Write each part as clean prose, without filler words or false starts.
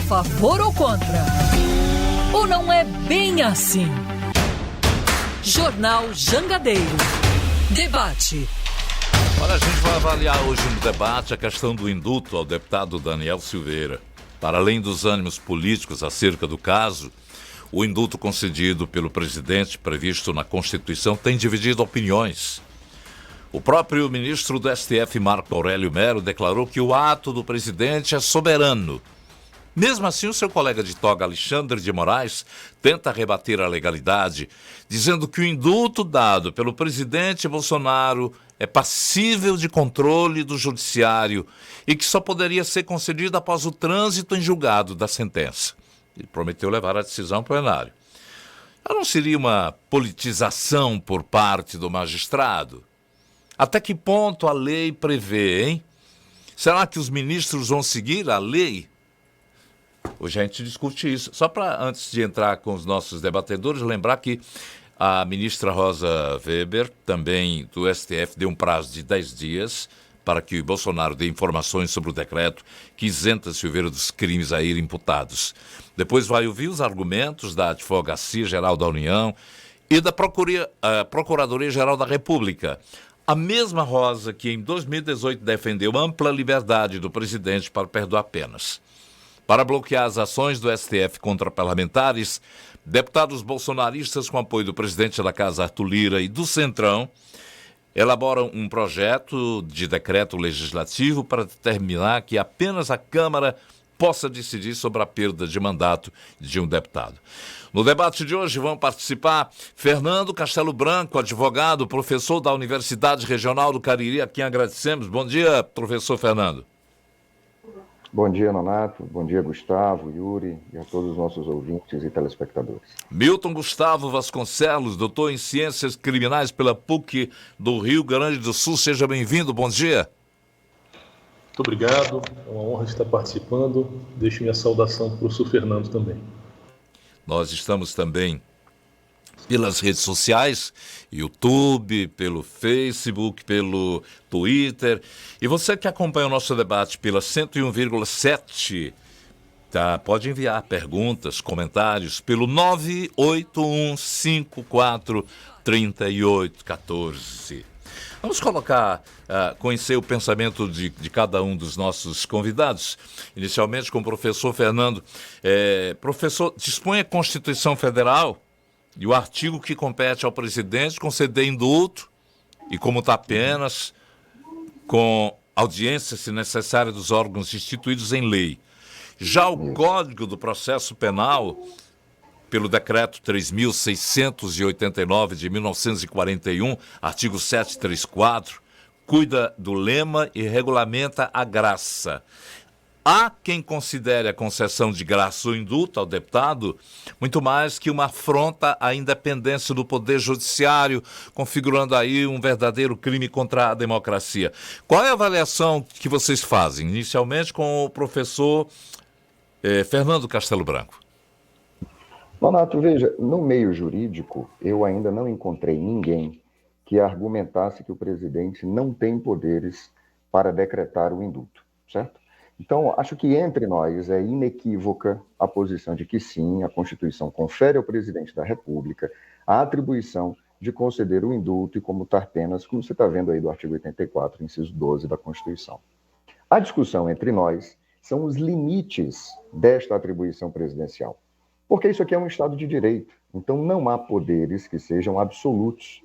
favor ou contra? Ou não é bem assim? Jornal Jangadeiro. Debate. Olha, a gente vai avaliar hoje no debate a questão do indulto ao deputado Daniel Silveira. Para além dos ânimos políticos acerca do caso, o indulto concedido pelo presidente, previsto na Constituição, tem dividido opiniões. O próprio ministro do STF, Marco Aurélio Melo, declarou que o ato do presidente é soberano. Mesmo assim, o seu colega de toga, Alexandre de Moraes, tenta rebater a legalidade, dizendo que o indulto dado pelo presidente Bolsonaro é passível de controle do judiciário e que só poderia ser concedido após o trânsito em julgado da sentença. Ele prometeu levar a decisão ao plenário. Não seria uma politização por parte do magistrado? Até que ponto a lei prevê, hein? Será que os ministros vão seguir a lei? Hoje a gente discute isso. Só para, antes de entrar com os nossos debatedores, lembrar que a ministra Rosa Weber, também do STF, deu um prazo de 10 dias para que o Bolsonaro dê informações sobre o decreto que isenta Silveira dos crimes a ele imputados. Depois vai ouvir os argumentos da Advocacia Geral da União e da Procuradoria-Geral da República. A mesma Rosa que em 2018 defendeu ampla liberdade do presidente para perdoar penas. Para bloquear as ações do STF contra parlamentares, deputados bolsonaristas com apoio do presidente da Casa, Arthur Lira, e do Centrão, elaboram um projeto de decreto legislativo para determinar que apenas a Câmara possa decidir sobre a perda de mandato de um deputado. No debate de hoje vão participar Fernando Castelo Branco, advogado, professor da Universidade Regional do Cariri, a quem agradecemos. Bom dia, professor Fernando. Bom dia, Nonato. Bom dia, Gustavo, Yuri e a todos os nossos ouvintes e telespectadores. Milton Gustavo Vasconcelos, doutor em Ciências Criminais pela PUC do Rio Grande do Sul. Seja bem-vindo, bom dia. Muito obrigado, é uma honra estar participando. Deixo minha saudação para o professor Fernando também. Nós estamos também pelas redes sociais, YouTube, pelo Facebook, pelo Twitter. E você que acompanha o nosso debate pela 101,7, tá? Pode enviar perguntas, comentários pelo 981543814. Vamos conhecer o pensamento de cada um dos nossos convidados, inicialmente com o professor Fernando. Professor, dispõe a Constituição Federal e o artigo que compete ao presidente conceder indulto e comutar penas com audiência, se necessária, dos órgãos instituídos em lei. Já o Código do Processo Penal, pelo Decreto 3.689 de 1941, artigo 734, cuida do lema e regulamenta a graça. Há quem considere a concessão de graça ou indulto ao deputado muito mais que uma afronta à independência do Poder Judiciário, configurando aí um verdadeiro crime contra a democracia. Qual é a avaliação que vocês fazem? Inicialmente com o professor Fernando Castelo Branco. Nonato, veja, no meio jurídico, eu ainda não encontrei ninguém que argumentasse que o presidente não tem poderes para decretar o indulto, certo? Então, acho que entre nós é inequívoca a posição de que sim, a Constituição confere ao presidente da República a atribuição de conceder o indulto e comutar penas, como você está vendo aí do artigo 84, inciso 12 da Constituição. A discussão entre nós são os limites desta atribuição presidencial, porque isso aqui é um Estado de Direito, então não há poderes que sejam absolutos.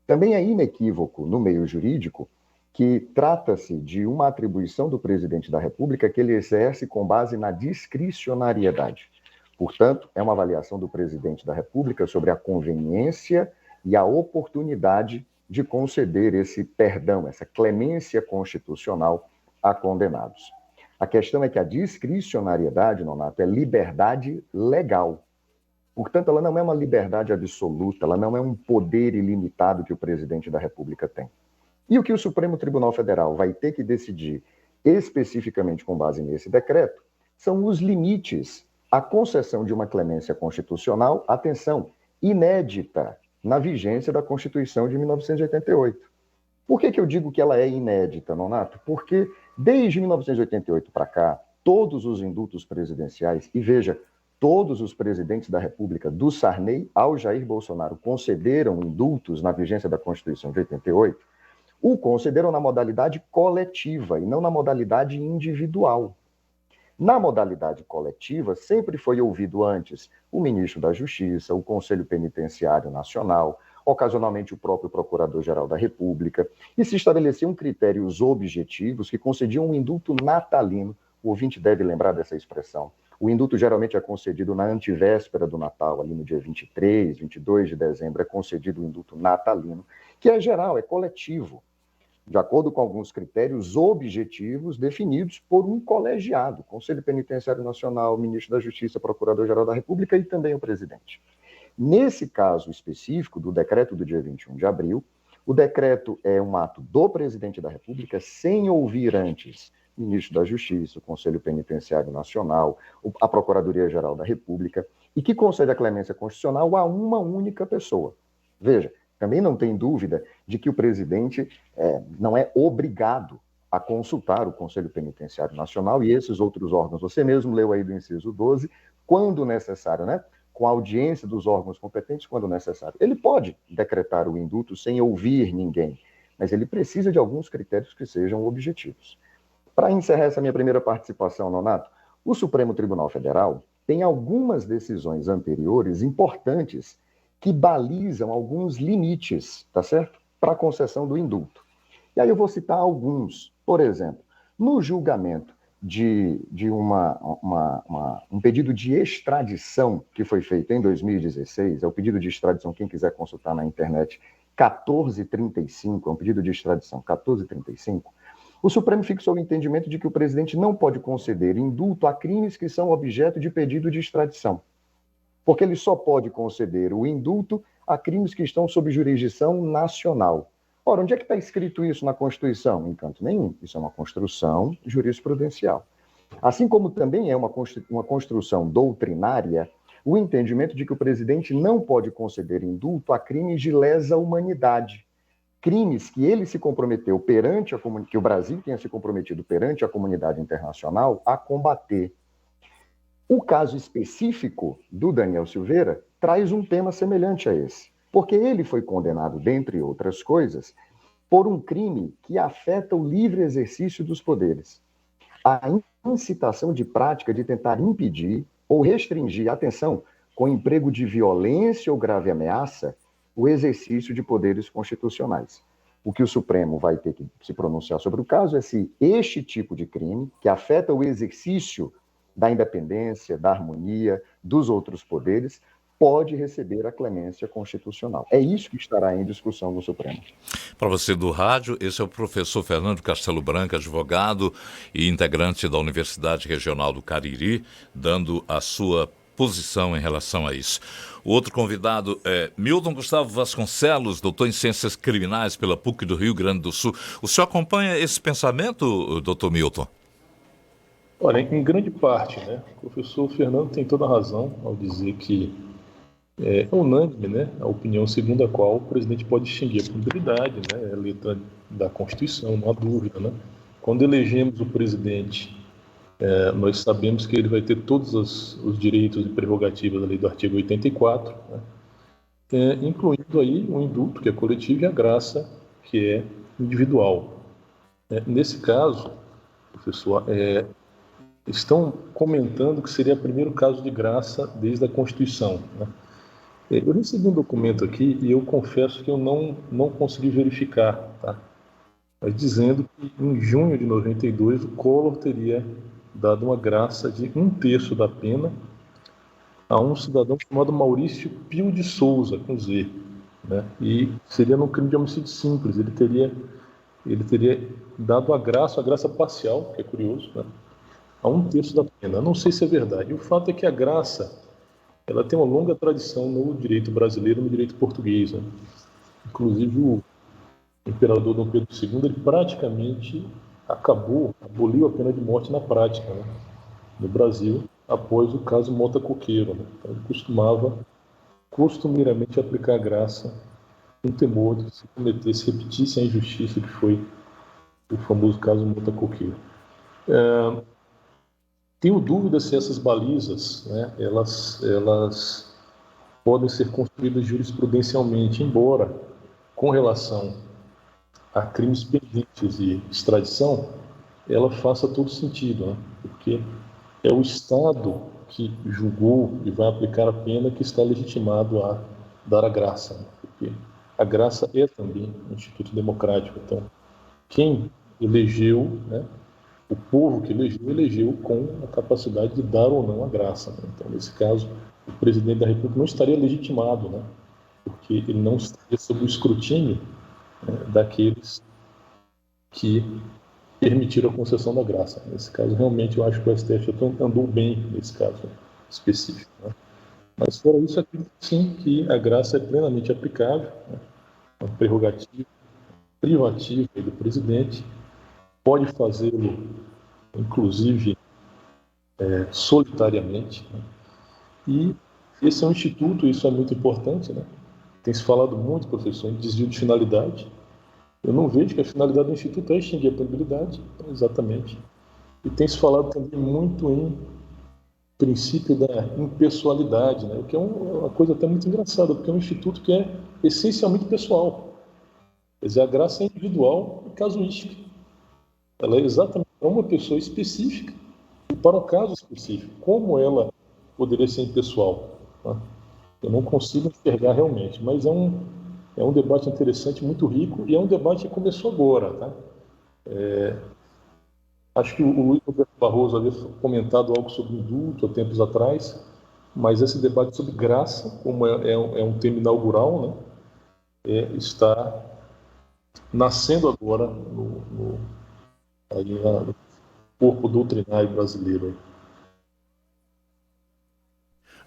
Também é inequívoco no meio jurídico que trata-se de uma atribuição do presidente da República que ele exerce com base na discricionariedade. Portanto, é uma avaliação do presidente da República sobre a conveniência e a oportunidade de conceder esse perdão, essa clemência constitucional a condenados. A questão é que a discricionariedade, Nonato, é liberdade legal. Portanto, ela não é uma liberdade absoluta, ela não é um poder ilimitado que o presidente da República tem. E o que o Supremo Tribunal Federal vai ter que decidir especificamente com base nesse decreto são os limites à concessão de uma clemência constitucional, atenção, inédita na vigência da Constituição de 1988. Por que eu digo que ela é inédita, Nonato? Porque desde 1988 para cá, todos os indultos presidenciais, e veja, todos os presidentes da República, do Sarney ao Jair Bolsonaro, concederam indultos na vigência da Constituição de 88, o concederam na modalidade coletiva e não na modalidade individual. Na modalidade coletiva, sempre foi ouvido antes o ministro da Justiça, o Conselho Penitenciário Nacional, ocasionalmente o próprio Procurador-Geral da República, e se estabeleciam critérios objetivos que concediam um indulto natalino. O ouvinte deve lembrar dessa expressão. O indulto geralmente é concedido na antivéspera do Natal, ali no dia 23, 22 de dezembro, é concedido o indulto natalino, que é geral, é coletivo, de acordo com alguns critérios objetivos definidos por um colegiado, Conselho Penitenciário Nacional, Ministro da Justiça, Procurador-Geral da República e também o presidente. Nesse caso específico do decreto do dia 21 de abril, o decreto é um ato do presidente da República sem ouvir antes o ministro da Justiça, o Conselho Penitenciário Nacional, a Procuradoria-Geral da República, e que concede a clemência constitucional a uma única pessoa. Veja, também não tem dúvida de que o presidente não é obrigado a consultar o Conselho Penitenciário Nacional e esses outros órgãos. Você mesmo leu aí do inciso 12, quando necessário, né? Com a audiência dos órgãos competentes, quando necessário. Ele pode decretar o indulto sem ouvir ninguém, mas ele precisa de alguns critérios que sejam objetivos. Para encerrar essa minha primeira participação, Nonato, o Supremo Tribunal Federal tem algumas decisões anteriores importantes que balizam alguns limites, tá certo? Para a concessão do indulto. E aí eu vou citar alguns. Por exemplo, no julgamento de um pedido de extradição que foi feito em 2016, é o pedido de extradição, quem quiser consultar na internet, 1435, é um pedido de extradição 1435, o Supremo fixou o entendimento de que o presidente não pode conceder indulto a crimes que são objeto de pedido de extradição, porque ele só pode conceder o indulto a crimes que estão sob jurisdição nacional. Ora, onde é que está escrito isso na Constituição? Em canto nenhum. Isso é uma construção jurisprudencial. Assim como também é uma construção doutrinária o entendimento de que o presidente não pode conceder indulto a crimes de lesa humanidade. Crimes que ele se comprometeu perante a comunidade, que o Brasil tenha se comprometido perante a comunidade internacional a combater. O caso específico do Daniel Silveira traz um tema semelhante a esse, porque ele foi condenado, dentre outras coisas, por um crime que afeta o livre exercício dos poderes. A incitação de prática de tentar impedir ou restringir, atenção, com emprego de violência ou grave ameaça, o exercício de poderes constitucionais. O que o Supremo vai ter que se pronunciar sobre o caso é se este tipo de crime, que afeta o exercício da independência, da harmonia, dos outros poderes, pode receber a clemência constitucional. É isso que estará em discussão no Supremo. Para você do rádio, esse é o professor Fernando Castelo Branco, advogado e integrante da Universidade Regional do Cariri, dando a sua posição em relação a isso. O outro convidado é Milton Gustavo Vasconcelos, doutor em Ciências Criminais pela PUC do Rio Grande do Sul. O senhor acompanha esse pensamento, doutor Milton? Olha, em grande parte, né? O professor Fernando tem toda a razão ao dizer que é unânime, né, a opinião segundo a qual o presidente pode extinguir a punibilidade, né, é a letra da Constituição, não há dúvida, né? Quando elegemos o presidente, nós sabemos que ele vai ter todos os direitos e prerrogativas da lei do artigo 84, né, incluindo aí o indulto, que é coletivo, e a graça, que é individual. Nesse caso, professor, estão comentando que seria o primeiro caso de graça desde a Constituição, né? Eu recebi um documento aqui e eu confesso que eu não consegui verificar, tá? Mas dizendo que em junho de 92 o Collor teria dado uma graça de 1/3 da pena a um cidadão chamado Maurício Pio de Souza, com Z, né? E seria num crime de homicídio simples. Ele teria dado a graça parcial, que é curioso, né? A 1/3 da pena. Eu não sei se é verdade. E o fato é que a graça ela tem uma longa tradição no direito brasileiro e no direito português, né? Inclusive o imperador Dom Pedro II ele praticamente aboliu a pena de morte na prática, né, no Brasil, após o caso Mota Coqueiro, né? Então, ele costumava costumeiramente aplicar a graça com temor de se repetisse a injustiça que foi o famoso caso Mota Coqueiro. Tenho dúvida se essas balizas, né, elas podem ser construídas jurisprudencialmente, embora, com relação a crimes pendentes e extradição, ela faça todo sentido, né? Porque é o Estado que julgou e vai aplicar a pena que está legitimado a dar a graça, né? Porque a graça é também um instituto democrático. Então, quem elegeu, né, o povo que elegeu com a capacidade de dar ou não a graça, né? Então, nesse caso, o presidente da República não estaria legitimado, né? Porque ele não estaria sob o escrutínio, né, daqueles que permitiram a concessão da graça. Nesse caso, realmente, eu acho que o STF andou bem nesse caso específico, né? Mas, fora isso, acredito sim que a graça é plenamente aplicável, né? Uma prerrogativa privativa do presidente, pode fazê-lo, inclusive, solitariamente, né? E esse é um instituto, isso é muito importante, né? Tem se falado muito, professor, em desvio de finalidade. Eu não vejo que a finalidade do Instituto é extinguir a punibilidade, exatamente. E tem se falado também muito em princípio da impessoalidade, né? O que é uma coisa até muito engraçada, porque é um instituto que é essencialmente pessoal. Quer dizer, a graça é individual e casuística. Ela é exatamente para uma pessoa específica e para um caso específico. Como ela poderia ser impessoal, né? Eu não consigo enxergar realmente, mas é um debate interessante, muito rico, e é um debate que começou agora, tá? Acho que o Luiz Roberto Barroso havia comentado algo sobre indulto há tempos atrás, mas esse debate sobre graça, como é um tema inaugural, né, está nascendo agora no corpo doutrinário brasileiro.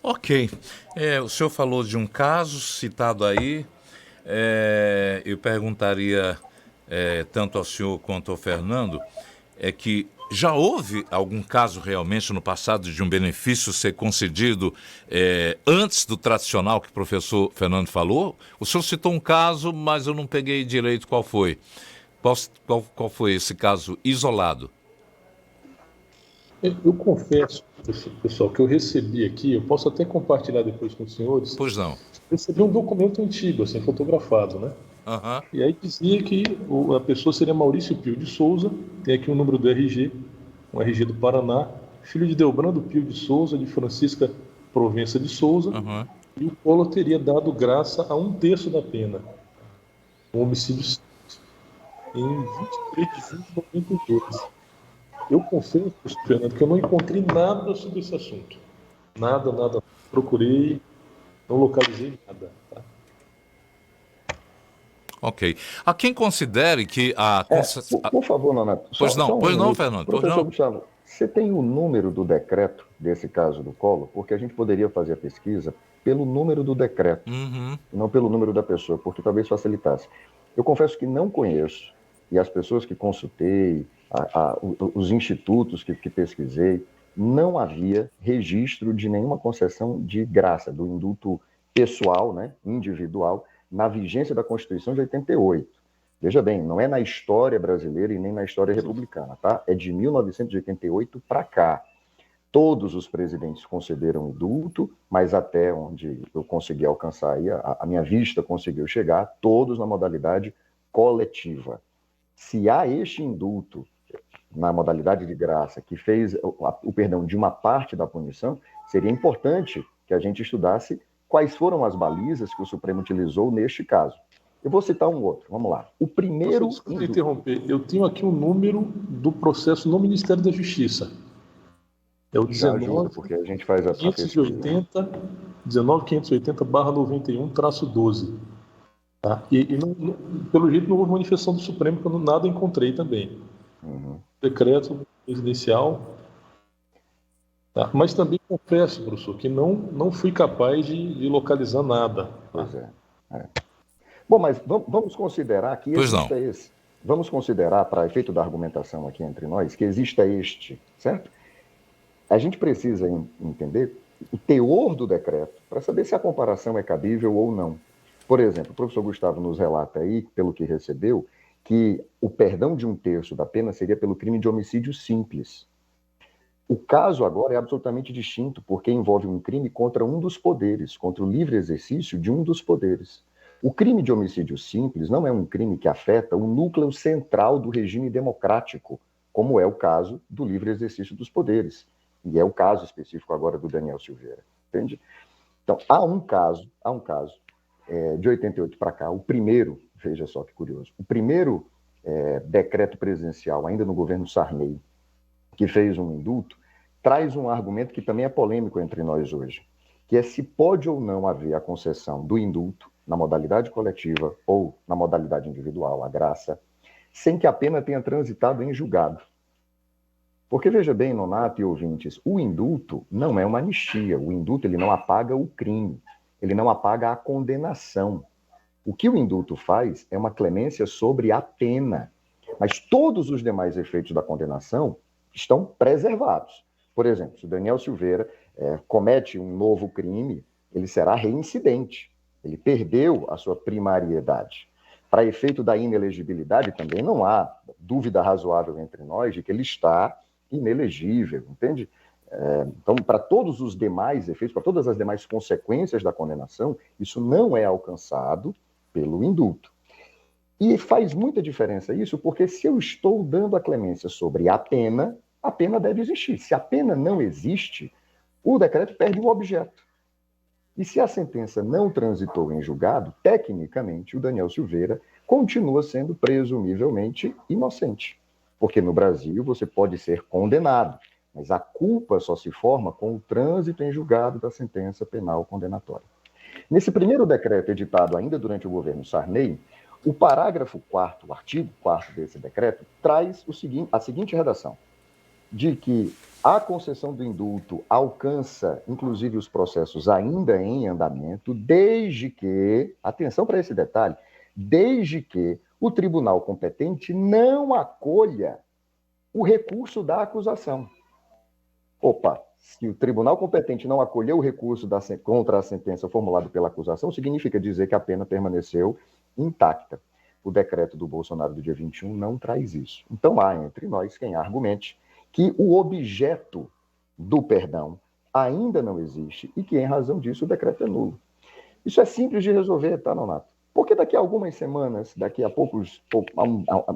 Ok. O senhor falou de um caso citado aí. Eu perguntaria tanto ao senhor quanto ao Fernando, que já houve algum caso realmente no passado de um benefício ser concedido antes do tradicional que o professor Fernando falou? O senhor citou um caso, mas eu não peguei direito qual foi. Qual foi esse caso isolado? Eu confesso, pessoal, que eu recebi aqui, eu posso até compartilhar depois com os senhores. Pois não. Recebi um documento antigo, assim, fotografado, né? Uhum. E aí dizia que a pessoa seria Maurício Pio de Souza, tem aqui o número do RG, um RG do Paraná, filho de Delbrando Pio de Souza, de Francisca Provença de Souza, Uhum. e o Collor teria dado graça a 1/3 da pena. Um homicídio em 23 de junho de 92. Eu confesso, Fernando, que eu não encontrei nada sobre esse assunto. Nada. Procurei, não localizei nada. Tá? Ok. Há quem considere que a... Por favor, Nonato. Pois não, Minuto. Fernando. Pois Professor não. Gustavo, você tem o número do decreto desse caso do Collor? Porque a gente poderia fazer a pesquisa pelo número do decreto, não pelo número da pessoa, porque talvez facilitasse. Eu confesso que não conheço, e as pessoas que consultei, os institutos que pesquisei, não havia registro de nenhuma concessão de graça, do indulto pessoal, né, individual, na vigência da Constituição de 88. Veja bem, não é na história brasileira e nem na história republicana, tá? É de 1988 para cá. Todos os presidentes concederam indulto, mas até onde eu consegui alcançar aí, a minha vista conseguiu chegar, todos na modalidade coletiva. Se há este indulto na modalidade de graça que fez o perdão de uma parte da punição, seria importante que a gente estudasse quais foram as balizas que o Supremo utilizou neste caso. Eu vou citar um outro, vamos lá. O primeiro... Desculpa interromper, eu tenho aqui o número do processo no Ministério da Justiça. É o 19, porque a gente faz essa 1980/91-12. Tá? Pelo jeito não houve manifestação do Supremo, porque nada encontrei também. Decreto presidencial. Tá? Mas também confesso, professor, que não fui capaz de localizar nada. Tá? Pois é. Bom, mas vamos considerar que exista esse. Vamos considerar, para efeito da argumentação aqui entre nós, que exista este, certo? A gente precisa entender o teor do decreto para saber se a comparação é cabível ou não. Por exemplo, o professor Gustavo nos relata aí, pelo que recebeu, que o perdão de 1/3 da pena seria pelo crime de homicídio simples. O caso agora é absolutamente distinto, porque envolve um crime contra um dos poderes, contra o livre exercício de um dos poderes. O crime de homicídio simples não é um crime que afeta o núcleo central do regime democrático, como é o caso do livre exercício dos poderes. E é o caso específico agora do Daniel Silveira, entende? Então, há um caso de 88 para cá, o primeiro, veja só que curioso, o primeiro decreto presidencial, ainda no governo Sarney, que fez um indulto, traz um argumento que também é polêmico entre nós hoje, que é se pode ou não haver a concessão do indulto na modalidade coletiva ou na modalidade individual, a graça, sem que a pena tenha transitado em julgado. Porque, veja bem, Nonato e ouvintes, o indulto não é uma anistia. O indulto ele não apaga o crime, ele não apaga a condenação. O que o indulto faz é uma clemência sobre a pena. Mas todos os demais efeitos da condenação estão preservados. Por exemplo, se o Daniel Silveira comete um novo crime, ele será reincidente. Ele perdeu a sua primariedade. Para efeito da inelegibilidade, também não há dúvida razoável entre nós de que ele está inelegível, entende? Então, para todos os demais efeitos, para todas as demais consequências da condenação, isso não é alcançado pelo indulto. E faz muita diferença isso, porque se eu estou dando a clemência sobre a pena deve existir. Se a pena não existe, o decreto perde o objeto. E se a sentença não transitou em julgado, tecnicamente, o Daniel Silveira continua sendo presumivelmente inocente. Porque no Brasil você pode ser condenado, mas a culpa só se forma com o trânsito em julgado da sentença penal condenatória. Nesse primeiro decreto editado ainda durante o governo Sarney, o parágrafo 4º, o artigo 4º desse decreto, traz a seguinte redação, de que a concessão do indulto alcança, inclusive, os processos ainda em andamento, desde que, atenção para esse detalhe, desde que o tribunal competente não acolha o recurso da acusação. Opa, se o tribunal competente não acolheu o recurso contra a sentença formulada pela acusação, significa dizer que a pena permaneceu intacta. O decreto do Bolsonaro do dia 21 não traz isso. Então há entre nós quem argumente que o objeto do perdão ainda não existe e que, em razão disso, o decreto é nulo. Isso é simples de resolver, tá, Nonato? Porque daqui a algumas semanas, daqui a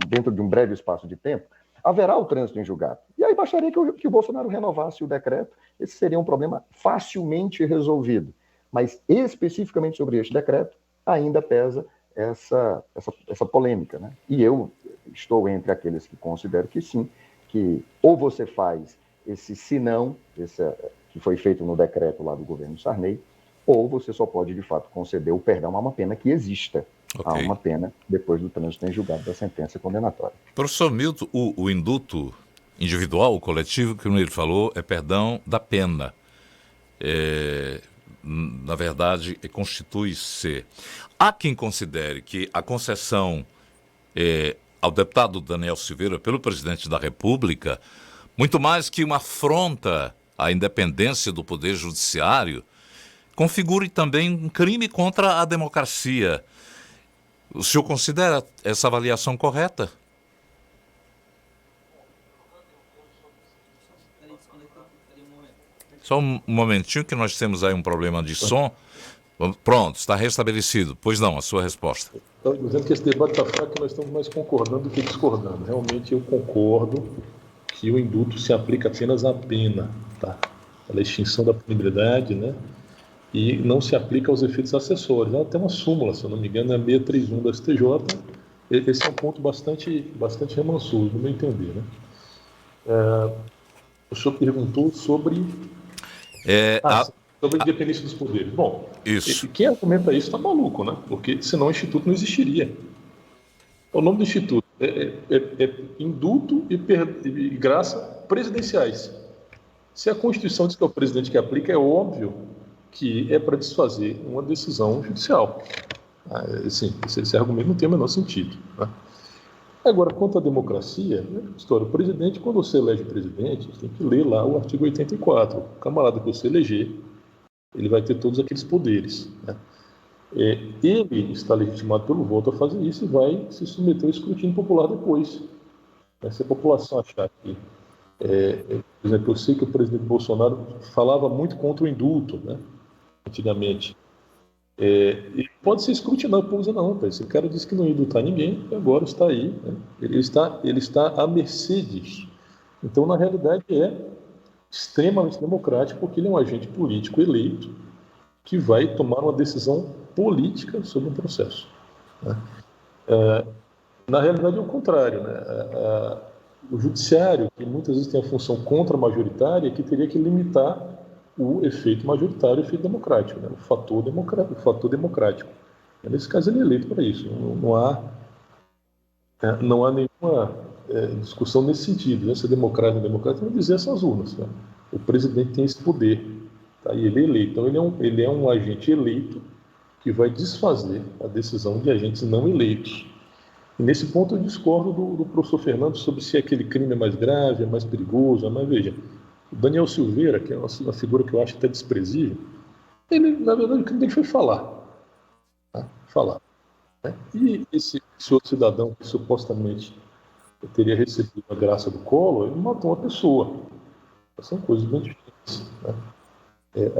dentro de um breve espaço de tempo, haverá o trânsito em julgado. E aí bastaria que o Bolsonaro renovasse o decreto, esse seria um problema facilmente resolvido. Mas, especificamente sobre este decreto, ainda pesa essa polêmica, né? E eu estou entre aqueles que consideram que sim, que ou você faz esse senão, que foi feito no decreto lá do governo Sarney, ou você só pode, de fato, conceder o perdão a uma pena que exista. Okay. Há uma pena depois do trânsito em julgado da sentença condenatória. Professor Milton, o indulto individual, o coletivo, que ele falou, é perdão da pena. Na verdade, constitui-se. Há quem considere que a concessão ao deputado Daniel Silveira pelo presidente da República, muito mais que uma afronta à independência do Poder Judiciário, configure também um crime contra a democracia. O senhor considera essa avaliação correta? Só um momentinho que nós temos aí um problema de som. Pronto, está restabelecido. Pois não, a sua resposta. Estou dizendo que esse debate está fraco e nós estamos mais concordando do que discordando. Realmente eu concordo que o indulto se aplica apenas à pena, tá? Pela extinção da punibilidade, né? E não se aplica aos efeitos acessórios. Ela tem uma súmula, se eu não me engano, é a 631 da STJ. Esse é um ponto bastante remansoso, no meu entender, né? O senhor perguntou sobre... sobre a independência dos poderes. Bom, isso. Quem argumenta isso está maluco, né? Porque senão o Instituto não existiria. O nome do Instituto é Indulto e Graça Presidenciais. Se a Constituição diz que é o presidente que aplica, é óbvio que é para desfazer uma decisão judicial. Assim, esse argumento não tem o menor sentido, né? Agora, quanto à democracia, o presidente, quando você elege o presidente, tem que ler lá o artigo 84. O camarada que você eleger, ele vai ter todos aqueles poderes, né? Ele está legitimado pelo voto a fazer isso e vai se submeter ao escrutínio popular depois. Se a população achar que Por exemplo, eu sei que o presidente Bolsonaro falava muito contra o indulto, né, antigamente. E pode ser escrutinado por dizer, não, esse cara disse que não ia indultar ninguém, e agora está aí, né? Ele está à mercê disso. Então, na realidade, é extremamente democrático, porque ele é um agente político eleito que vai tomar uma decisão política sobre um processo, né? Na realidade, é o contrário, né? O judiciário, que muitas vezes tem a função contra-majoritária, que teria que limitar o efeito majoritário e o efeito democrático, né? O fator democrático. Nesse caso, ele é eleito para isso. Não há nenhuma discussão nesse sentido, né? Se é democrata ou democrático, não dizer essas urnas, né? O presidente tem esse poder, tá? E ele é eleito. Então, ele é um agente eleito que vai desfazer a decisão de agentes não eleitos. E nesse ponto eu discordo do professor Fernando sobre se aquele crime é mais grave, é mais perigoso, mas veja, o Daniel Silveira, que é uma figura que eu acho até desprezível, ele, na verdade, o crime dele foi falar. Tá? Falar. Né? E esse outro cidadão que supostamente teria recebido a graça do Collor, ele matou uma pessoa. São coisas bem diferentes. Né?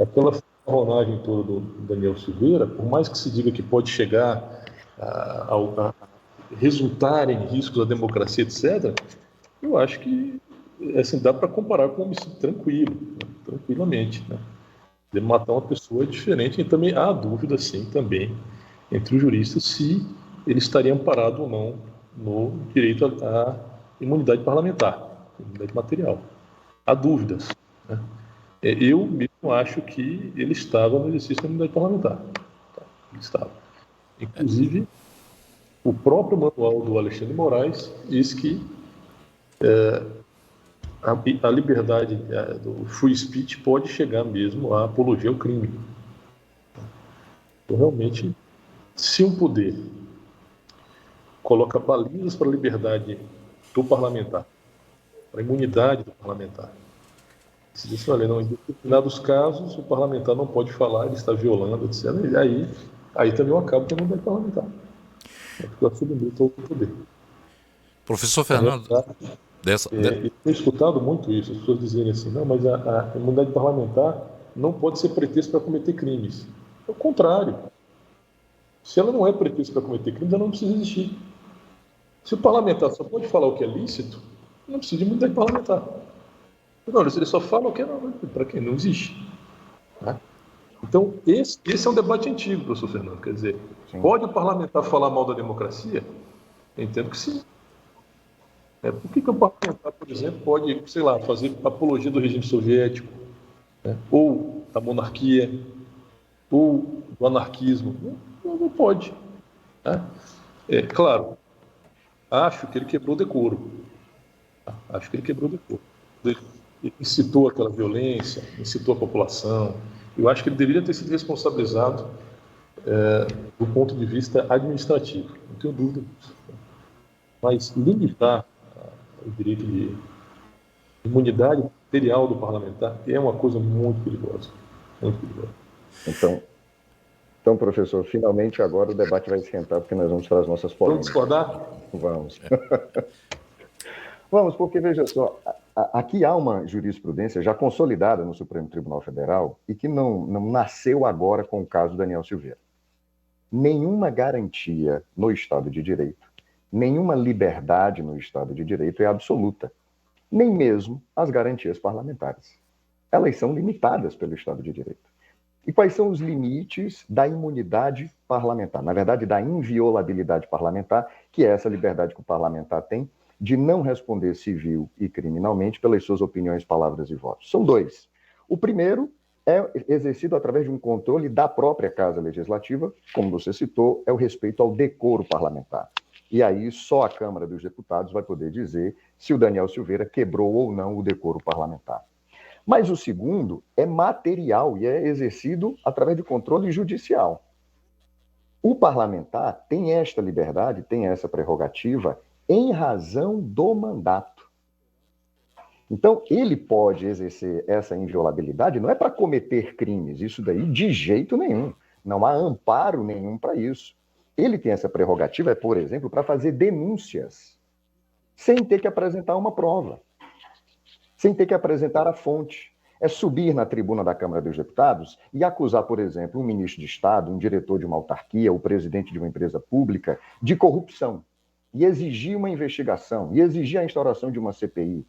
Aquela ronagem toda do Daniel Silveira, por mais que se diga que pode chegar a resultar em riscos à democracia, etc., eu acho que assim, dá para comparar com um homicídio tranquilo, né? Tranquilamente. Né? De matar uma pessoa é diferente, e também há dúvida, sim, também, entre os juristas, se ele estaria amparado ou não no direito à imunidade parlamentar, imunidade material. Há dúvidas. Né? Eu mesmo acho que ele estava no exercício da imunidade parlamentar. Tá? Ele estava. Inclusive, o próprio manual do Alexandre Moraes diz que a liberdade do free speech pode chegar mesmo à apologia ao crime. Então, realmente, se um poder coloca balizas para a liberdade do parlamentar, para a imunidade do parlamentar, se diz, olha, não, em determinados casos o parlamentar não pode falar, ele está violando, etc., e aí também eu acabo com a imunidade parlamentar. Porque eu submeto ao poder. Professor Fernando, Eu tenho escutado muito isso, as pessoas dizerem assim, não, mas a imunidade parlamentar não pode ser pretexto para cometer crimes. É o contrário. Se ela não é pretexto para cometer crimes, ela não precisa existir. Se o parlamentar só pode falar o que é lícito, não precisa de imunidade parlamentar. Não, se ele só fala o que é, para quem não existe. Né? Então, esse é um debate antigo, professor Fernando. Quer dizer, sim, pode o parlamentar falar mal da democracia? Eu entendo que sim. Por que o parlamentar, por exemplo, pode, sei lá, fazer apologia do regime soviético, né? Ou da monarquia, ou do anarquismo? Não pode. Né? Claro, acho que ele quebrou o decoro. Acho que ele quebrou o decoro. Ele incitou aquela violência, incitou a população. Eu acho que ele deveria ter sido responsabilizado do ponto de vista administrativo. Não tenho dúvida disso. Mas limitar o direito de imunidade material do parlamentar é uma coisa muito perigosa. Muito perigosa. Então, professor, finalmente agora o debate vai esquentar, porque nós vamos para as nossas polêmicas. Vamos discordar? Vamos. Vamos, porque veja só, aqui há uma jurisprudência já consolidada no Supremo Tribunal Federal e que não nasceu agora com o caso Daniel Silveira. Nenhuma garantia no Estado de Direito, nenhuma liberdade no Estado de Direito é absoluta, nem mesmo as garantias parlamentares. Elas são limitadas pelo Estado de Direito. E quais são os limites da imunidade parlamentar? Na verdade, da inviolabilidade parlamentar, que é essa liberdade que o parlamentar tem de não responder civil e criminalmente pelas suas opiniões, palavras e votos. São dois. O primeiro é exercido através de um controle da própria Casa Legislativa, como você citou, é o respeito ao decoro parlamentar. E aí só a Câmara dos Deputados vai poder dizer se o Daniel Silveira quebrou ou não o decoro parlamentar. Mas o segundo é material e é exercido através de controle judicial. O parlamentar tem esta liberdade, tem essa prerrogativa em razão do mandato. Então, ele pode exercer essa inviolabilidade, não é para cometer crimes, isso daí de jeito nenhum. Não há amparo nenhum para isso. Ele tem essa prerrogativa, por exemplo, para fazer denúncias, sem ter que apresentar uma prova. sem ter que apresentar a fonte. É subir na tribuna da Câmara dos Deputados e acusar, por exemplo, um ministro de Estado, um diretor de uma autarquia, o presidente de uma empresa pública, de corrupção, e exigir uma investigação, e exigir a instauração de uma CPI,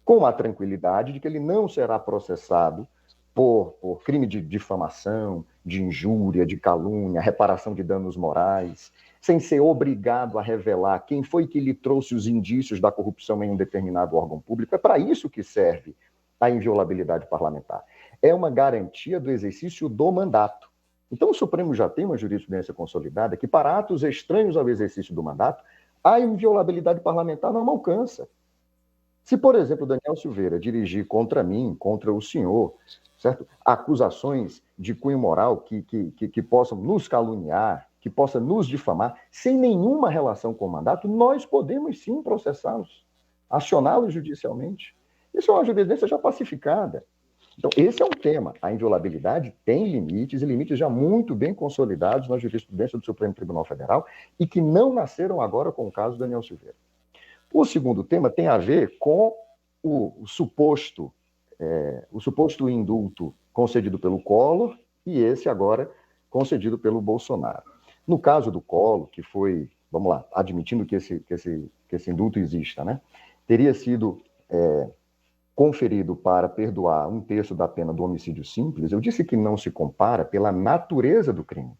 com a tranquilidade de que ele não será processado por crime de difamação, de injúria, de calúnia, reparação de danos morais, sem ser obrigado a revelar quem foi que lhe trouxe os indícios da corrupção em um determinado órgão público. É para isso que serve a inviolabilidade parlamentar. É uma garantia do exercício do mandato. Então, o Supremo já tem uma jurisprudência consolidada que, para atos estranhos ao exercício do mandato, a inviolabilidade parlamentar não alcança. Se, por exemplo, Daniel Silveira dirigir contra mim, contra o senhor, certo? Acusações de cunho moral que possam nos caluniar, que possam nos difamar, sem nenhuma relação com o mandato, nós podemos sim processá-los, acioná-los judicialmente. Isso é uma jurisprudência já pacificada. Então, esse é um tema. A inviolabilidade tem limites, e limites já muito bem consolidados na jurisprudência do Supremo Tribunal Federal e que não nasceram agora com o caso Daniel Silveira. O segundo tema tem a ver com o suposto indulto concedido pelo Collor e esse agora concedido pelo Bolsonaro. No caso do Collor, que foi, vamos lá, admitindo que esse indulto exista, né, teria sido conferido para perdoar 1/3 da pena do homicídio simples, eu disse que não se compara pela natureza do crime,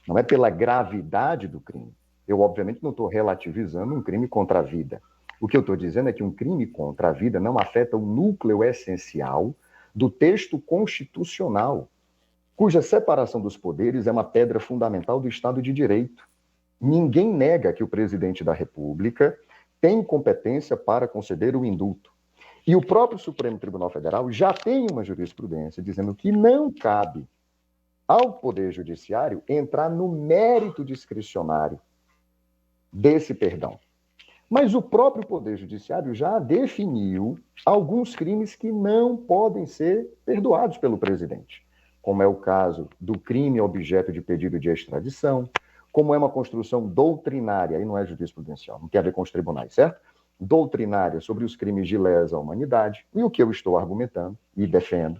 não é pela gravidade do crime. Eu, obviamente, não estou relativizando um crime contra a vida. O que eu estou dizendo é que um crime contra a vida não afeta o núcleo essencial do texto constitucional, cuja separação dos poderes é uma pedra fundamental do Estado de Direito. Ninguém nega que o presidente da República tem competência para conceder o indulto. E o próprio Supremo Tribunal Federal já tem uma jurisprudência dizendo que não cabe ao Poder Judiciário entrar no mérito discricionário desse perdão. Mas o próprio Poder Judiciário já definiu alguns crimes que não podem ser perdoados pelo presidente, como é o caso do crime objeto de pedido de extradição, como é uma construção doutrinária, aí não é jurisprudencial, não tem a ver com os tribunais, certo? Doutrinária sobre os crimes de lesa humanidade. E o que eu estou argumentando e defendo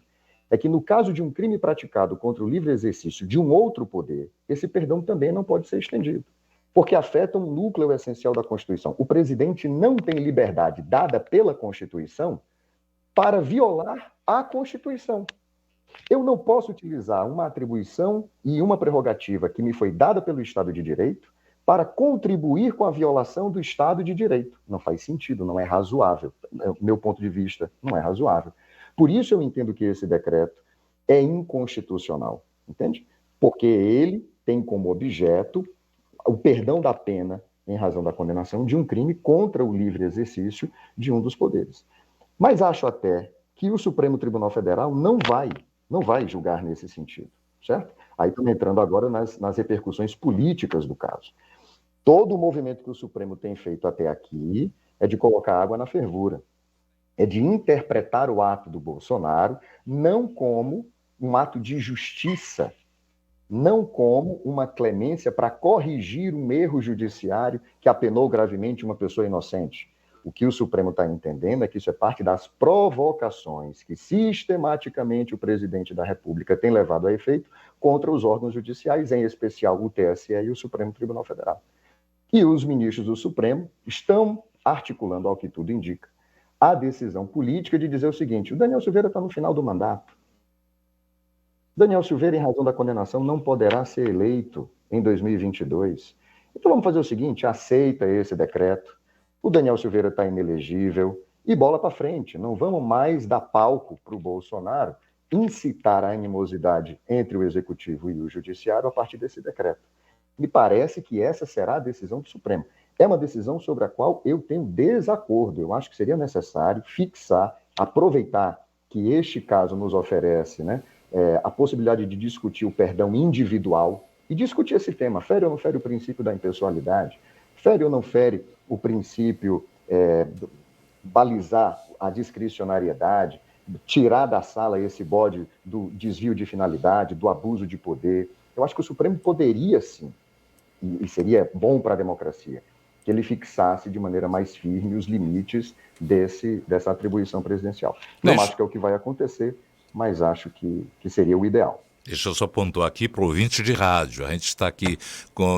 é que no caso de um crime praticado contra o livre exercício de um outro poder, esse perdão também não pode ser estendido, porque afeta um núcleo essencial da Constituição. O presidente não tem liberdade dada pela Constituição para violar a Constituição. Eu não posso utilizar uma atribuição e uma prerrogativa que me foi dada pelo Estado de Direito para contribuir com a violação do Estado de Direito. Não faz sentido, não é razoável. Meu ponto de vista, não é razoável. Por isso eu entendo que esse decreto é inconstitucional, entende? Porque ele tem como objeto o perdão da pena em razão da condenação de um crime contra o livre exercício de um dos poderes. Mas acho até que o Supremo Tribunal Federal não vai julgar nesse sentido, certo? Aí estamos entrando agora nas repercussões políticas do caso. Todo o movimento que o Supremo tem feito até aqui é de colocar água na fervura, é de interpretar o ato do Bolsonaro não como um ato de justiça, não como uma clemência para corrigir um erro judiciário que apenou gravemente uma pessoa inocente. O que o Supremo está entendendo é que isso é parte das provocações que sistematicamente o presidente da República tem levado a efeito contra os órgãos judiciais, em especial o TSE e o Supremo Tribunal Federal. E os ministros do Supremo estão articulando, ao que tudo indica, a decisão política de dizer o seguinte: o Daniel Silveira está no final do mandato. Daniel Silveira, em razão da condenação, não poderá ser eleito em 2022. Então vamos fazer o seguinte: aceita esse decreto, o Daniel Silveira está inelegível e bola para frente. Não vamos mais dar palco para o Bolsonaro incitar a animosidade entre o Executivo e o Judiciário a partir desse decreto. Me parece que essa será a decisão do Supremo. É uma decisão sobre a qual eu tenho desacordo. Eu acho que seria necessário fixar, aproveitar que este caso nos oferece, né, a possibilidade de discutir o perdão individual e discutir esse tema. Fere ou não fere o princípio da impessoalidade? Fere ou não fere o princípio balizar a discricionariedade, tirar da sala esse bode do desvio de finalidade, do abuso de poder? Eu acho que o Supremo poderia, sim, e seria bom para a democracia, que ele fixasse de maneira mais firme os limites dessa atribuição presidencial. Não acho que é o que vai acontecer, mas acho que seria o ideal. Deixa eu só pontuar aqui para o ouvinte de rádio. A gente está aqui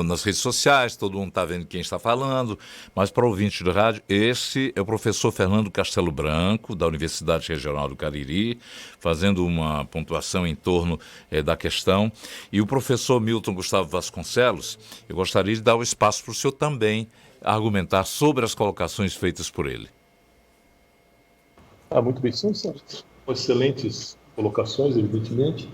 nas redes sociais, todo mundo está vendo quem está falando, mas para o ouvinte de rádio, esse é o professor Fernando Castelo Branco, da Universidade Regional do Cariri, fazendo uma pontuação em torno da questão. E o professor Milton Gustavo Vasconcelos, eu gostaria de dar o espaço para o senhor também argumentar sobre as colocações feitas por ele. Muito bem, são excelentes colocações, evidentemente,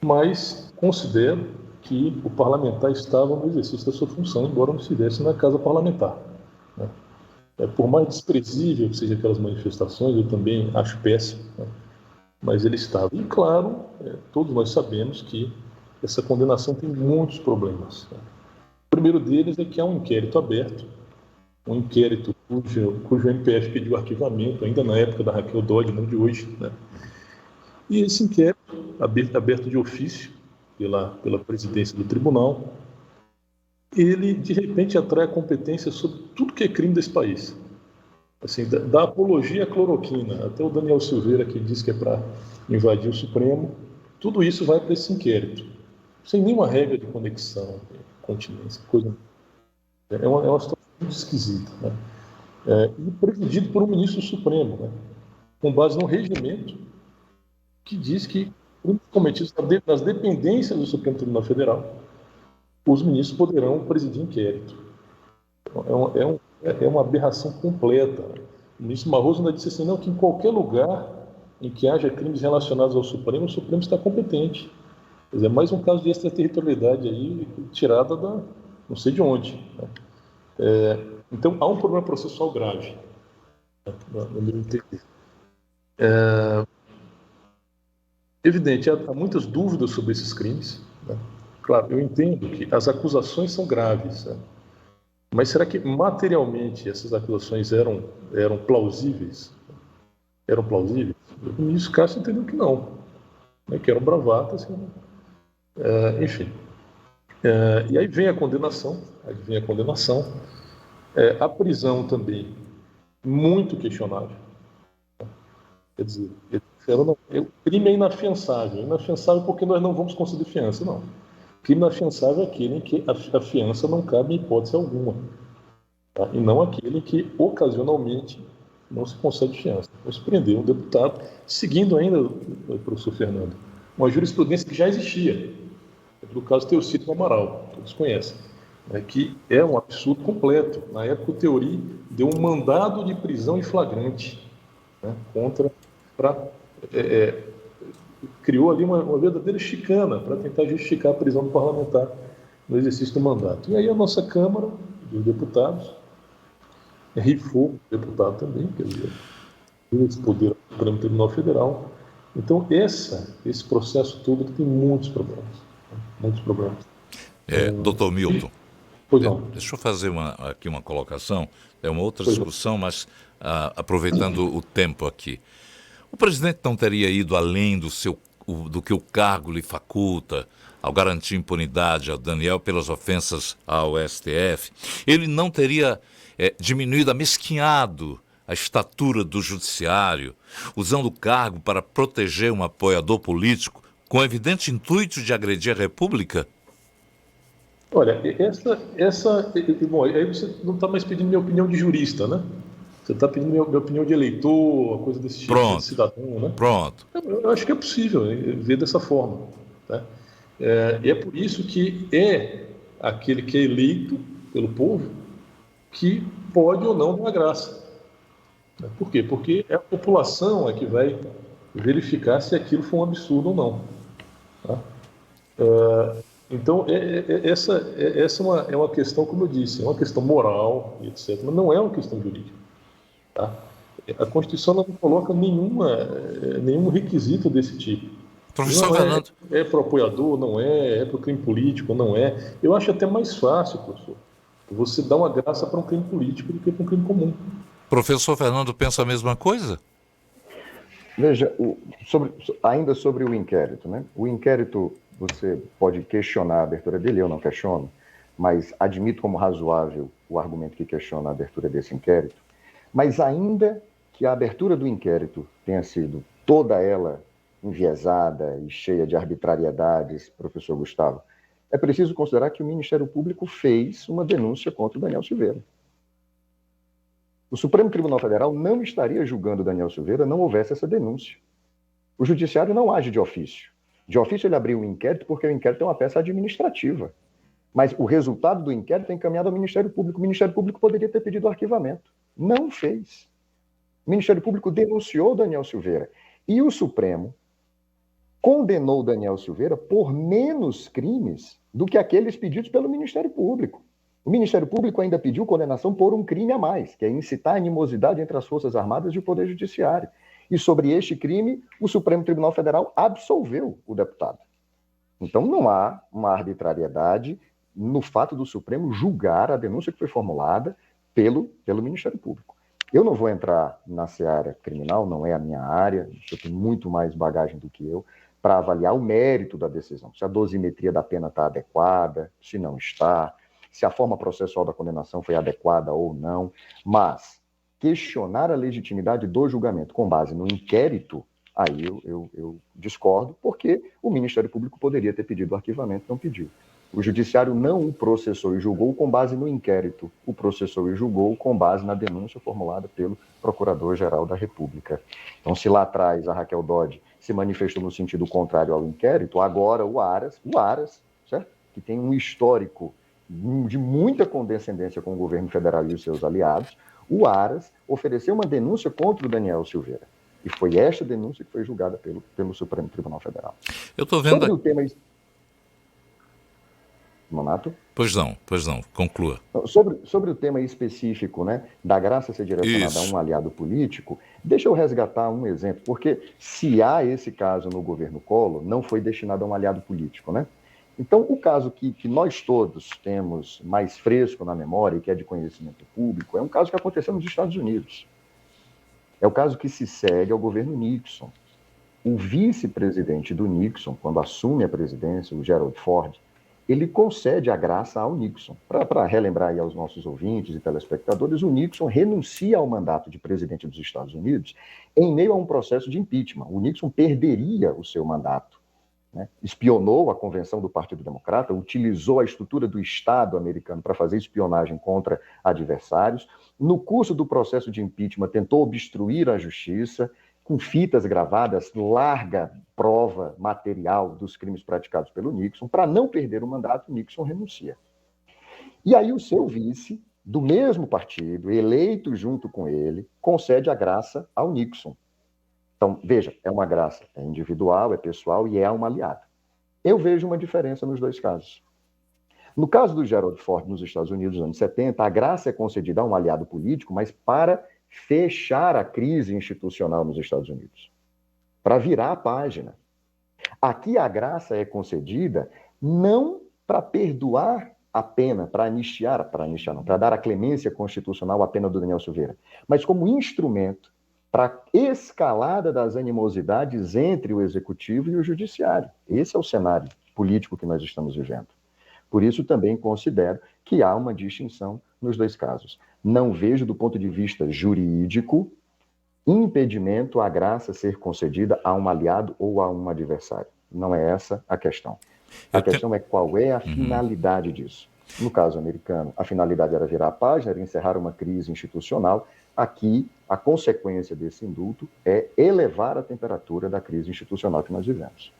mas considero que o parlamentar estava no exercício da sua função, embora não estivesse na casa parlamentar, né? Por mais desprezível que sejam aquelas manifestações, eu também acho péssimo, né? Mas ele estava. E, claro, todos nós sabemos que essa condenação tem muitos problemas, né? O primeiro deles é que há um inquérito aberto, um inquérito cujo MPF pediu arquivamento, ainda na época da Raquel Dodge, não de hoje, né? E esse inquérito, aberto de ofício pela presidência do tribunal, ele, de repente, atrai a competência sobre tudo que é crime desse país. Assim, da apologia à cloroquina, até o Daniel Silveira, que diz que é para invadir o Supremo, tudo isso vai para esse inquérito, sem nenhuma regra de conexão, continência, coisa. É uma situação muito esquisita, né? E presidido por um ministro do Supremo, né? Com base no regimento que diz que, crimes cometidos nas dependências do Supremo Tribunal Federal, os ministros poderão presidir inquérito. É uma aberração completa. O ministro Barroso ainda disse assim, não, que em qualquer lugar em que haja crimes relacionados ao Supremo, o Supremo está competente. Quer dizer, mais um caso de extraterritorialidade aí, tirada da não sei de onde, né? Então, há um problema processual grave, né, no meu entender. Evidente, há muitas dúvidas sobre esses crimes, né? Claro, eu entendo que as acusações são graves, né? Mas será que materialmente essas acusações eram plausíveis? Eram plausíveis? O ministro Cássio entendeu que não, né? Que eram bravatas. Enfim. E aí vem a condenação. A prisão também, muito questionável. Quer dizer, o crime é inafiançável. Inafiançável porque nós não vamos conceder fiança, não. Crime inafiançável é aquele em que a fiança não cabe em hipótese alguma, tá? E não aquele em que, ocasionalmente, não se concede fiança. Vamos prender um deputado, seguindo ainda, professor Fernando, uma jurisprudência que já existia, do caso Teocídio Amaral, todos conhecem, né, que é um absurdo completo. Na época, o Teori deu um mandado de prisão em flagrante, né, criou ali uma verdadeira chicana para tentar justificar a prisão do parlamentar no exercício do mandato. E aí a nossa Câmara dos Deputados rifou o deputado também, quer dizer, esse poder do Supremo Tribunal Federal. Então, esse processo todo tem muitos problemas. Né? Muitos problemas. Doutor Milton, pois não. Deixa eu fazer aqui uma colocação, é uma outra discussão, mas aproveitando o tempo aqui. O presidente não teria ido além do que o cargo lhe faculta ao garantir impunidade ao Daniel pelas ofensas ao STF? Ele não teria diminuído, amesquinhado a estatura do judiciário, usando o cargo para proteger um apoiador político com evidente intuito de agredir a República? Olha, bom, aí você não está mais pedindo minha opinião de jurista, né? Você está pedindo minha opinião de eleitor, uma coisa desse tipo, de cidadão, né? Pronto. Eu acho que é possível ver dessa forma, tá? E é por isso que é aquele que é eleito pelo povo que pode ou não dar graça. Por quê? Porque é a população que vai verificar se aquilo foi um absurdo ou não. Tá? Então, essa é uma questão, como eu disse, é uma questão moral, etc., mas não é uma questão jurídica. Tá? A Constituição não coloca nenhum requisito desse tipo. Professor Fernando. É para o apoiador, não é para o crime político, não é. Eu acho até mais fácil, professor, você dar uma graça para um crime político do que para um crime comum. Professor Fernando pensa a mesma coisa? Veja, ainda sobre o inquérito, né? O inquérito, você pode questionar a abertura dele, eu não questiono, mas admito como razoável o argumento que questiona a abertura desse inquérito. Mas ainda que a abertura do inquérito tenha sido toda ela enviesada e cheia de arbitrariedades, professor Gustavo, é preciso considerar que o Ministério Público fez uma denúncia contra o Daniel Silveira. O Supremo Tribunal Federal não estaria julgando o Daniel Silveira não houvesse essa denúncia. O Judiciário não age de ofício. De ofício ele abriu um inquérito porque o inquérito é uma peça administrativa. Mas o resultado do inquérito é encaminhado ao Ministério Público. O Ministério Público poderia ter pedido arquivamento. Não fez. O Ministério Público denunciou o Daniel Silveira. E o Supremo condenou o Daniel Silveira por menos crimes do que aqueles pedidos pelo Ministério Público. O Ministério Público ainda pediu condenação por um crime a mais, que é incitar animosidade entre as Forças Armadas e o Poder Judiciário. E sobre este crime, o Supremo Tribunal Federal absolveu o deputado. Então não há uma arbitrariedade no fato do Supremo julgar a denúncia que foi formulada pelo Ministério Público. Eu não vou entrar na seara criminal, não é a minha área, eu tenho muito mais bagagem do que eu, para avaliar o mérito da decisão, se a dosimetria da pena está adequada, se não está, se a forma processual da condenação foi adequada ou não, mas questionar a legitimidade do julgamento com base no inquérito, aí eu discordo, porque o Ministério Público poderia ter pedido o arquivamento, não pediu. O Judiciário não o processou e julgou com base no inquérito, o processou e julgou com base na denúncia formulada pelo Procurador-Geral da República. Então, se lá atrás a Raquel Dodge se manifestou no sentido contrário ao inquérito, agora o Aras, certo? Que tem um histórico de muita condescendência com o governo federal e os seus aliados, o Aras ofereceu uma denúncia contra o Daniel Silveira. E foi esta denúncia que foi julgada pelo Supremo Tribunal Federal. Eu estou vendo... Sobre o tema... Monato? Pois não, conclua. Sobre o tema específico, né, da graça ser direcionada a um aliado político, deixa eu resgatar um exemplo, porque se há esse caso no governo Collor, não foi destinado a um aliado político, né? Então, o caso que nós todos temos mais fresco na memória e que é de conhecimento público, é um caso que aconteceu nos Estados Unidos. É o caso que se segue ao governo Nixon. O vice-presidente do Nixon, quando assume a presidência, o Gerald Ford, ele concede a graça ao Nixon. Para relembrar aí aos nossos ouvintes e telespectadores, o Nixon renuncia ao mandato de presidente dos Estados Unidos em meio a um processo de impeachment. O Nixon perderia o seu mandato, né? Espionou a convenção do Partido Democrata, utilizou a estrutura do Estado americano para fazer espionagem contra adversários. No curso do processo de impeachment, tentou obstruir a justiça, com fitas gravadas, larga prova material dos crimes praticados pelo Nixon. Para não perder o mandato, Nixon renuncia. E aí o seu vice, do mesmo partido, eleito junto com ele, concede a graça ao Nixon. Então, veja, é uma graça, é individual, é pessoal e é um aliado. Eu vejo uma diferença nos dois casos. No caso do Gerald Ford nos Estados Unidos, nos anos 70, a graça é concedida a um aliado político, mas para fechar a crise institucional nos Estados Unidos, para virar a página. Aqui a graça é concedida não para perdoar a pena, para dar a clemência constitucional à pena do Daniel Silveira, mas como instrumento para escalada das animosidades entre o Executivo e o Judiciário. Esse é o cenário político que nós estamos vivendo. Por isso também considero que há uma distinção nos dois casos. Não vejo, do ponto de vista jurídico, impedimento à graça ser concedida a um aliado ou a um adversário. Não é essa a questão. A questão é qual é a finalidade disso. No caso americano, a finalidade era virar a página, era encerrar uma crise institucional. Aqui, a consequência desse indulto é elevar a temperatura da crise institucional que nós vivemos.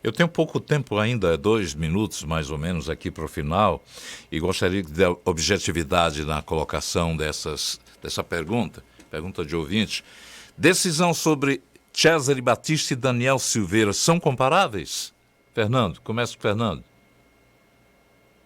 Eu tenho pouco tempo ainda, 2 minutos mais ou menos aqui para o final, e gostaria de dar objetividade na colocação dessa pergunta de ouvinte. Decisão sobre Cesare Battisti e Daniel Silveira são comparáveis? Fernando, começa com o Fernando.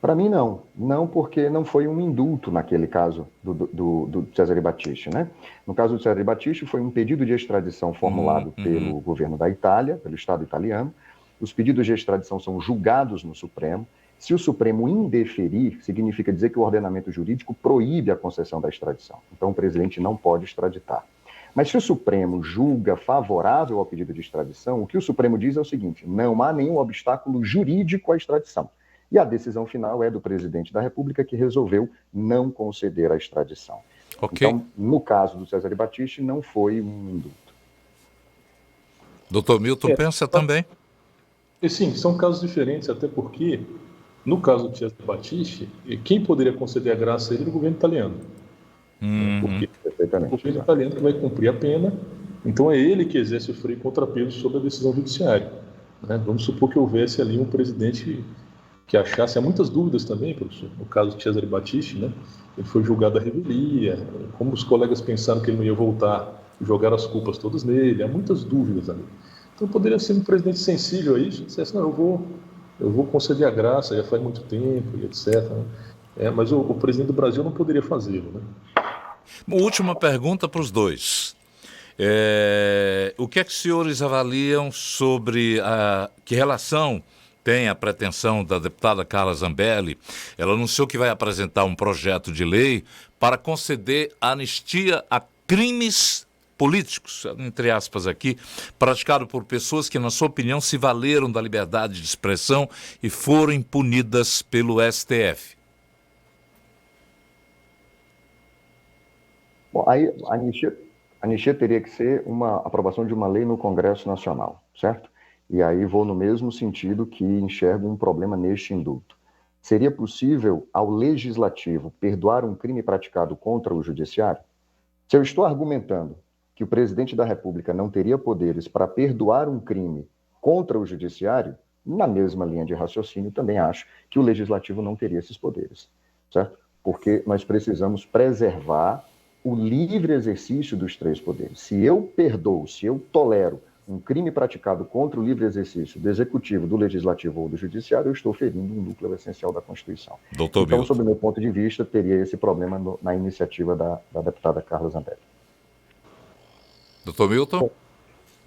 Para mim, não. Não, porque não foi um indulto naquele caso do Cesare Battisti, né? No caso do Cesare Battisti, foi um pedido de extradição formulado pelo governo da Itália, pelo Estado italiano. Os pedidos de extradição são julgados no Supremo. Se o Supremo indeferir, significa dizer que o ordenamento jurídico proíbe a concessão da extradição. Então, o presidente não pode extraditar. Mas se o Supremo julga favorável ao pedido de extradição, o que o Supremo diz é o seguinte: não há nenhum obstáculo jurídico à extradição. E a decisão final é do presidente da República, que resolveu não conceder a extradição. Ok. Então, no caso do Cesare Battisti, não foi um indulto. Doutor Milton pensa também? E sim, são casos diferentes, até porque, no caso do Cesare Battisti, quem poderia conceder a graça a ele era o governo italiano. Porque é o governo italiano que vai cumprir a pena, então é ele que exerce o freio e contrapeso sobre a decisão judiciária. Né? Vamos supor que houvesse ali um presidente que achasse, há muitas dúvidas também, professor, no caso de Cesare Battisti, né? Ele foi julgado à revelia, como os colegas pensaram que ele não ia voltar, jogaram as culpas todas nele, há muitas dúvidas ali. Então poderia ser um presidente sensível a isso, dissesse, não, eu vou conceder a graça, já faz muito tempo, e etc. Né? Mas o presidente do Brasil não poderia fazê-lo. Né? Última pergunta para os dois. O que é que os senhores avaliam sobre que relação tem a pretensão da deputada Carla Zambelli? Ela anunciou que vai apresentar um projeto de lei para conceder anistia a crimes políticos, entre aspas aqui, praticado por pessoas que, na sua opinião, se valeram da liberdade de expressão e foram punidas pelo STF. Bom, aí a anistia teria que ser uma aprovação de uma lei no Congresso Nacional, certo? E aí vou no mesmo sentido que enxergo um problema neste indulto. Seria possível ao Legislativo perdoar um crime praticado contra o Judiciário? Se eu estou argumentando que o presidente da República não teria poderes para perdoar um crime contra o Judiciário, na mesma linha de raciocínio, também acho que o Legislativo não teria esses poderes, certo? Porque nós precisamos preservar o livre exercício dos três poderes. Se eu perdoo, se eu tolero um crime praticado contra o livre exercício do Executivo, do Legislativo ou do Judiciário, eu estou ferindo um núcleo essencial da Constituição. Doutor então, Milton, sob o meu ponto de vista, teria esse problema na iniciativa da deputada Carla Zambelli. Doutor Milton?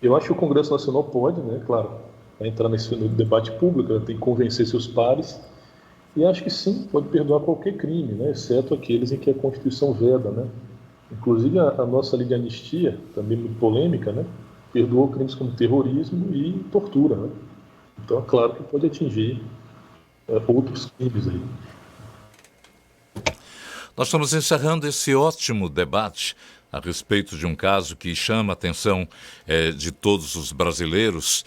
Eu acho que o Congresso Nacional pode, né, claro, entrar no debate público, tem que convencer seus pares, e acho que sim, pode perdoar qualquer crime, né, exceto aqueles em que a Constituição veda, né. Inclusive a nossa lei de anistia, também muito polêmica, né, perdoou crimes como terrorismo e tortura, né. Então é claro que pode atingir outros crimes aí. Nós estamos encerrando esse ótimo debate a respeito de um caso que chama a atenção de todos os brasileiros.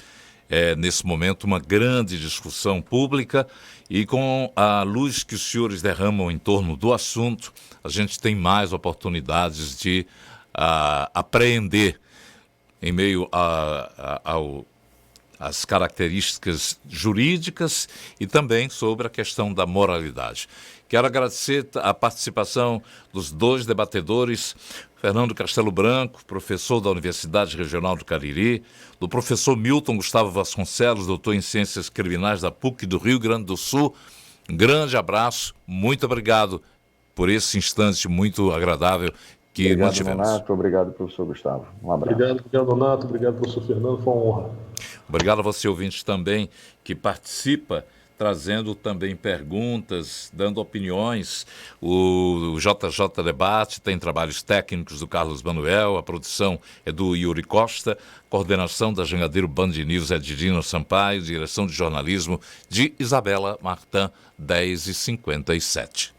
Nesse momento, uma grande discussão pública, e com a luz que os senhores derramam em torno do assunto, a gente tem mais oportunidades de apreender em meio às características jurídicas e também sobre a questão da moralidade. Quero agradecer a participação dos dois debatedores, Fernando Castelo Branco, professor da Universidade Regional do Cariri, do professor Milton Gustavo Vasconcelos, doutor em Ciências Criminais da PUC do Rio Grande do Sul. Um grande abraço, muito obrigado por esse instante muito agradável que obrigado, mantivemos. Nonato, obrigado, professor Gustavo. Um abraço. Obrigado, Nonato, obrigado, professor Fernando, foi uma honra. Obrigado a você, ouvinte, também, que participa, trazendo também perguntas, dando opiniões. O JJ Debate tem trabalhos técnicos do Carlos Manuel, a produção é do Yuri Costa, coordenação da Jangadeiro Band News é de Dino Sampaio, direção de jornalismo de Isabela Martã, 10h57.